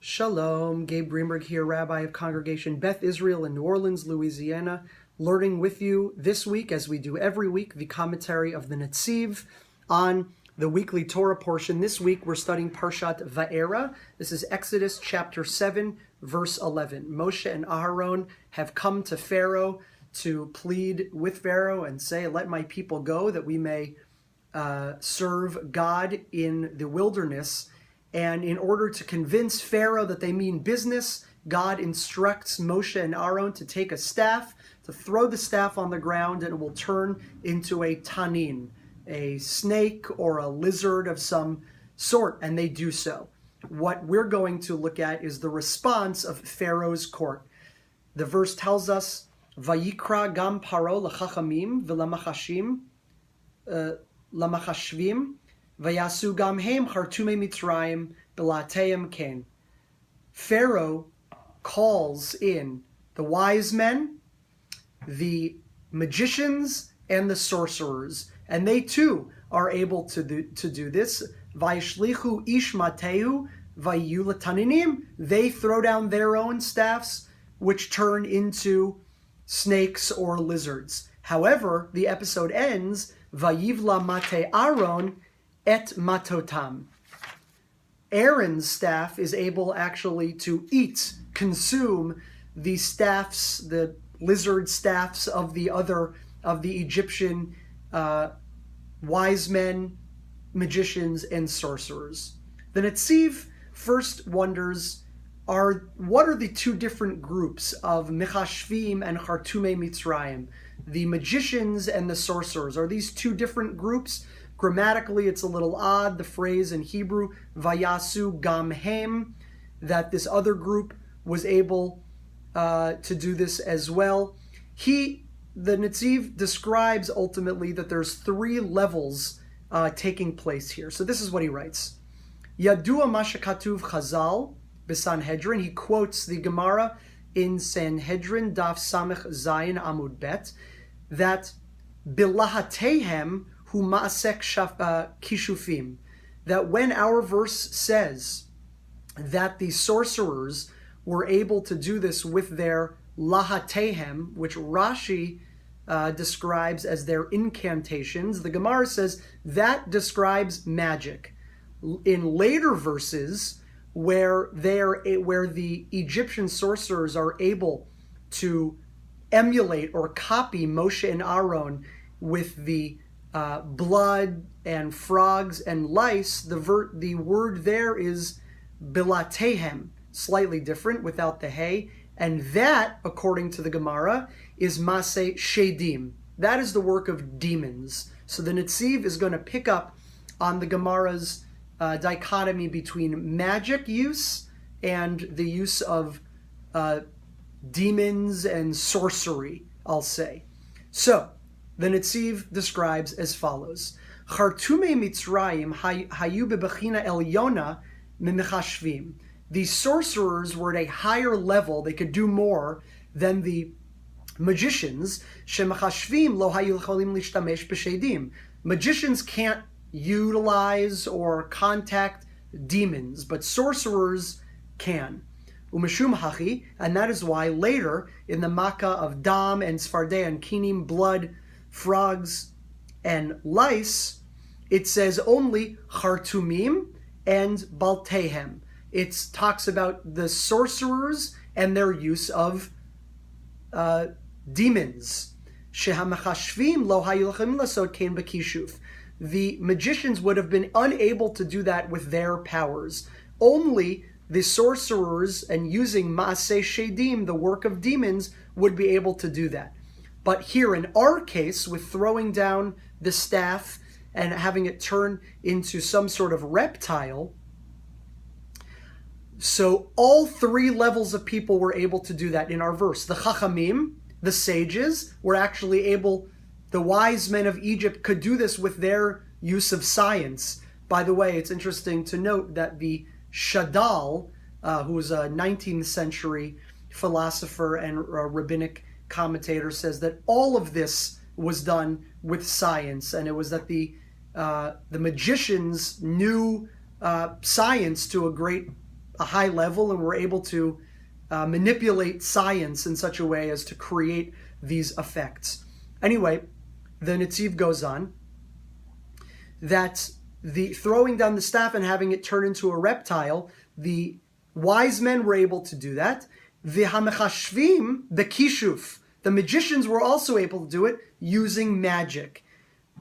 Shalom, Gabe Greenberg here, Rabbi of Congregation Beth Israel in New Orleans, Louisiana, learning with you this week, as we do every week, the commentary of the Netziv on the weekly Torah portion. This week we're studying Parshat Vaera. This is Exodus chapter 7, verse 11. Moshe and Aharon have come to Pharaoh to plead with Pharaoh and say, let my people go that we may serve God in the wilderness. And in order to convince Pharaoh that they mean business, God instructs Moshe and Aharon to take a staff, to throw the staff on the ground, and it will turn into a tanin, a snake or a lizard of some sort, and they do so. What we're going to look at is the response of Pharaoh's court. The verse tells us, Vayikra gam paro l'chachamim v'lamachashim lamachashvim Vayasu gam hem chartume mitzrayim belateim ken. Pharaoh calls in the wise men, the magicians, and the sorcerers, and they too are able to do this. Vayishlichu ish mateu vayu lataninim. They throw down their own staffs, which turn into snakes or lizards. However, the episode ends, Vayivla mate Aharon et matotam. Aaron's staff is able actually to consume the staffs, the lizard staffs of the Egyptian wise men, magicians, and sorcerers. The Netziv first wonders, what are the two different groups of Mechashvim and Chartume Mitzrayim? The magicians and the sorcerers. Are these two different groups? Grammatically, it's a little odd, the phrase in Hebrew, Vayasu gam hem, that this other group was able to do this as well. The Netziv describes ultimately that there's three levels taking place here. So this is what he writes. Yadua mashakatuv chazal b'Sanhedrin. He quotes the Gemara in Sanhedrin, Daf Samech Zayin Amud Bet, that bilahatehem hu ma'asek kishufim, that when our verse says that the sorcerers were able to do this with their lahatehem, which Rashi describes as their incantations, the Gemara says that describes magic. In later verses, where the Egyptian sorcerers are able to emulate or copy Moshe and Aharon with the blood and frogs and lice, the word there is bilatehem, slightly different without the hay, and that, according to the Gemara, is maseh shedim. That is the work of demons. So the Netziv is going to pick up on the Gemara's dichotomy between magic use and the use of demons and sorcery, I'll say. So the Netziv describes as follows: Chartume Mitzrayim hayu bebechina elyona mimechashvim. The sorcerers were at a higher level; they could do more than the magicians. Shemachashvim lo hayu cholim lishtamesh b'shedim. Magicians can't utilize or contact demons, but sorcerers can. Umeshum hachi, and that is why later in the Makkah of Dam and Sfardei and Kinim, blood, frogs, and lice, it says only Chartumim and Baltehem. It talks about the sorcerers and their use of demons. Shehamachashvim lo hayulchim lasot kein bekishuf. The magicians would have been unable to do that with their powers. Only the sorcerers, and using Maaseh Shedim, the work of demons, would be able to do that. But here in our case, with throwing down the staff and having it turn into some sort of reptile, so all three levels of people were able to do that in our verse. The Chachamim, the sages, were actually able. The wise men of Egypt could do this with their use of science. By the way, it's interesting to note that the Shadal, who was a 19th century philosopher and rabbinic commentator, says that all of this was done with science, and it was that the magicians knew science to a great a high level, and we're able to manipulate science in such a way as to create these effects. Anyway, the Netziv goes on that the throwing down the staff and having it turn into a reptile, the wise men were able to do that. The hamechashvim, the kishuf, the magicians were also able to do it using magic.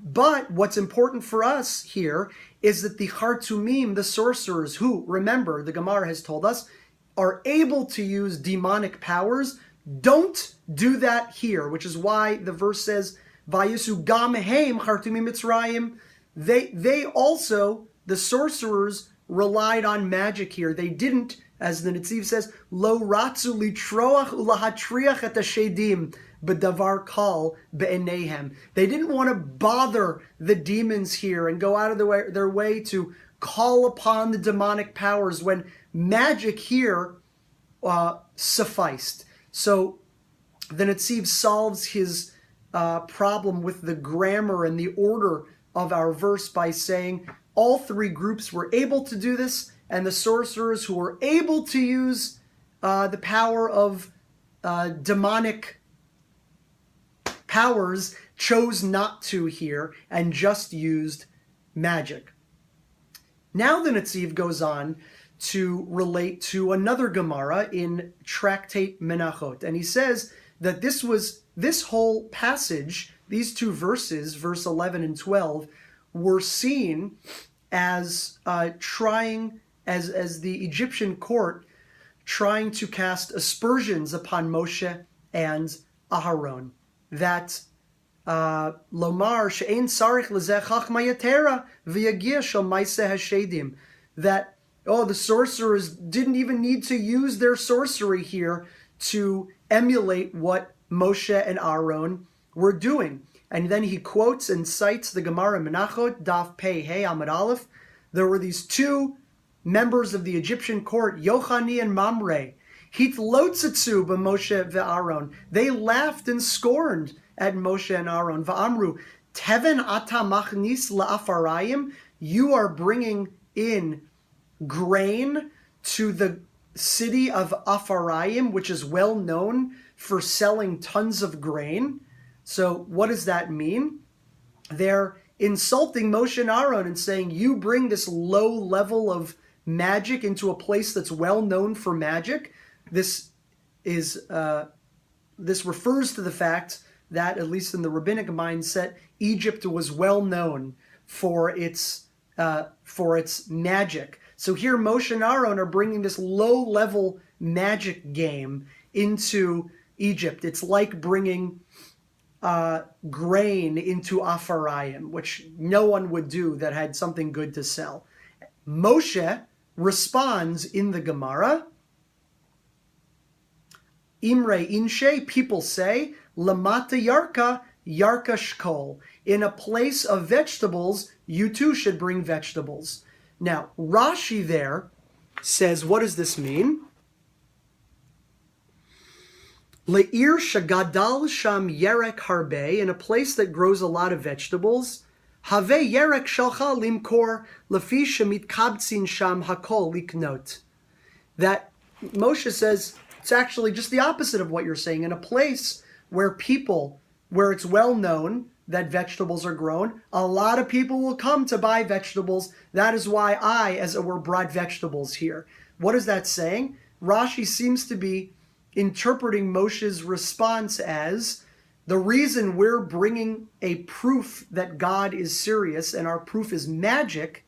But what's important for us here is that the Chartumim, the sorcerers, who, remember, the Gemara has told us, are able to use demonic powers, don't do that here, which is why the verse says, Vayisu gam heim Chartumim Mitzrayim. They also, the sorcerers, relied on magic here. They didn't, as the Netziv says, Lo ratzu litroach ulahatriach et hashedim b'davar kal be'enehem. They didn't want to bother the demons here and go out of their way to call upon the demonic powers when magic here sufficed. So the Netziv solves his problem with the grammar and the order of our verse by saying all three groups were able to do this, and the sorcerers who were able to use the power of demonic powers chose not to here and just used magic. Now the Netziv goes on to relate to another Gemara in Tractate Menachot, and he says that this whole passage, these two verses, verse 11 and 12, were seen as as the Egyptian court trying to cast aspersions upon Moshe and Aharon. That lomar she'ein sarich lezeh chachma yatera v'yagia shel maaseh hashedim. That the sorcerers didn't even need to use their sorcery here to emulate what Moshe and Aharon were doing. And then he quotes and cites the Gemara Menachot, Daf Pei Hey Amud Aleph. There were these two members of the Egyptian court, Yochani and Mamre. Hitlotzatzu b'Moshe ve'Aaron. They laughed and scorned at Moshe and Aharon. Va'amru, Teven ata machnis la'afarayim. You are bringing in grain to the city of Afarayim, which is well known for selling tons of grain. So what does that mean? They're insulting Moshe and Aharon and saying, you bring this low level of magic into a place that's well known for magic. This refers to the fact that, at least in the rabbinic mindset, Egypt was well known for its magic. So here Moshe and Aharon are bringing this low level magic game into Egypt. It's like bringing grain into Afarayim, which no one would do that had something good to sell. Moshe responds in the Gemara, Imre Inshe, people say, Lamata Yarka, Yarka Shkol. In a place of vegetables, you too should bring vegetables. Now, Rashi there says, what does this mean? Le'ir shagadal sham yerek harbe, in a place that grows a lot of vegetables, have yerek shalcha limkor lefi shemitkabtzin sham hakol liknot. That Moshe says it's actually just the opposite of what you're saying. In a place where it's well known that vegetables are grown, a lot of people will come to buy vegetables. That is why I, as it were, brought vegetables here. What is that saying? Rashi seems to be interpreting Moshe's response as the reason we're bringing a proof that God is serious and our proof is magic.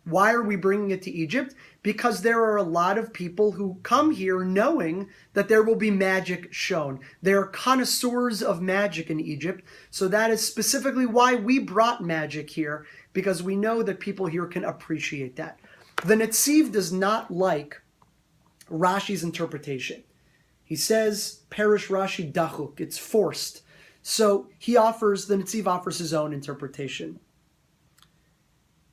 Why are we bringing it to Egypt? Because there are a lot of people who come here knowing that there will be magic shown. There are connoisseurs of magic in Egypt, so that is specifically why we brought magic here, because we know that people here can appreciate that. The Netziv does not like Rashi's interpretation. He says, Perish Rashi Dachuk, it's forced. So the Netziv offers his own interpretation.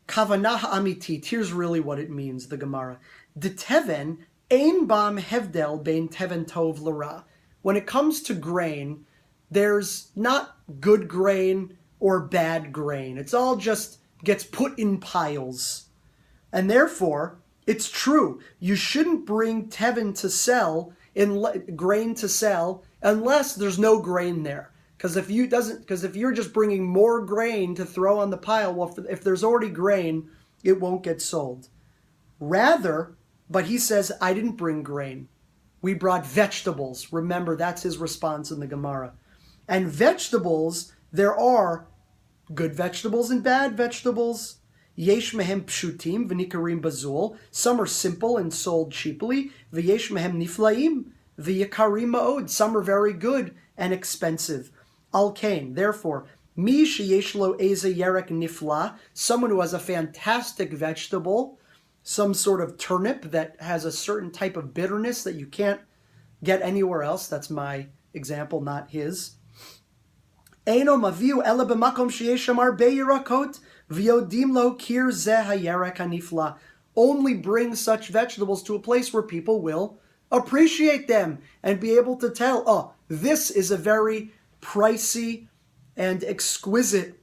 Kavanah amitit, here's really what it means, the Gemara. De teven, ein bam hevdel bein teven tov l'ra. When it comes to grain, there's not good grain or bad grain. It's all just gets put in piles. And therefore, It's true. You shouldn't bring tevin to sell, grain to sell, unless there's no grain there. Because if you're just bringing more grain to throw on the pile, well, if there's already grain, it won't get sold. Rather, but he says, I didn't bring grain. We brought vegetables. Remember, that's his response in the Gemara. And vegetables, there are good vegetables and bad vegetables. Yesh mehem pshutim v'nikarim bazul. Some are simple and sold cheaply. V'yesh mehem niflaim v'yakarim ma'od. Some are very good and expensive. Al kain. Therefore, mi sheyesh lo eze yerek nifla. Someone who has a fantastic vegetable, some sort of turnip that has a certain type of bitterness that you can't get anywhere else. That's my example, not his. Eino maviu ela b'makom sheyesh amar beyirakot v'yodim lo kir zeh hayerek hanifla. Only bring such vegetables to a place where people will appreciate them and be able to tell, oh, this is a very pricey and exquisite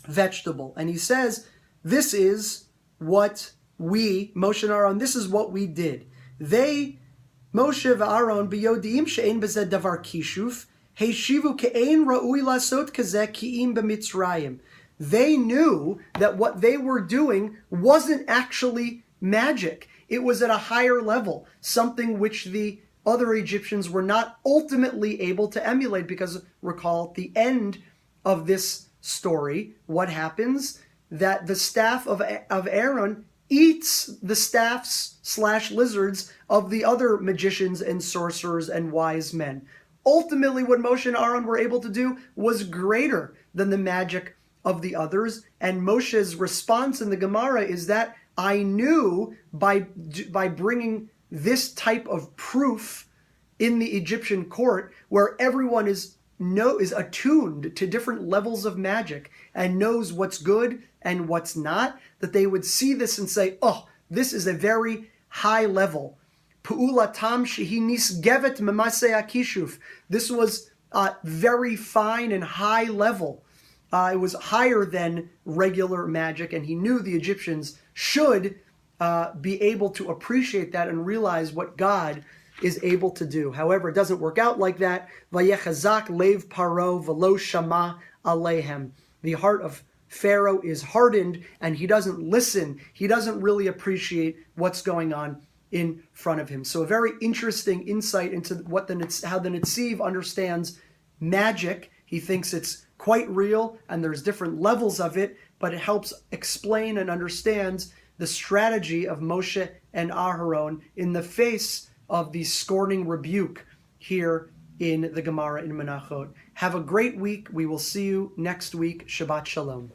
vegetable. And he says, this is what we, Moshe and Aharon, this is what we did. They, Moshe and Aharon, b'yodiim she'ein b'zeh davar kishuf, heishivu ke'ein ra'ui lasot kazeh ki'im b'mitzrayim. They knew that what they were doing wasn't actually magic. It was at a higher level, something which the other Egyptians were not ultimately able to emulate, because recall at the end of this story, what happens? That the staff of Aaron eats the staffs / lizards of the other magicians and sorcerers and wise men. Ultimately, what Moshe and Aharon were able to do was greater than the magic of the others. And Moshe's response in the Gemara is that I knew by bringing this type of proof in the Egyptian court, where everyone is attuned to different levels of magic and knows what's good and what's not, that they would see this and say, oh, this is a very high level. Pu'ulatam shehi nisgevet memasei akishuf. This was very fine and high level. It was higher than regular magic, and he knew the Egyptians should be able to appreciate that and realize what God is able to do. However, it doesn't work out like that. Vayechazak lev paro v'lo shama alehem. The heart of Pharaoh is hardened, and he doesn't listen. He doesn't really appreciate what's going on in front of him. So a very interesting insight into how the Netziv understands magic. He thinks it's quite real, and there's different levels of it, but it helps explain and understands the strategy of Moshe and Aharon in the face of the scorning rebuke here in the Gemara in Menachot. Have a great week. We will see you next week. Shabbat Shalom.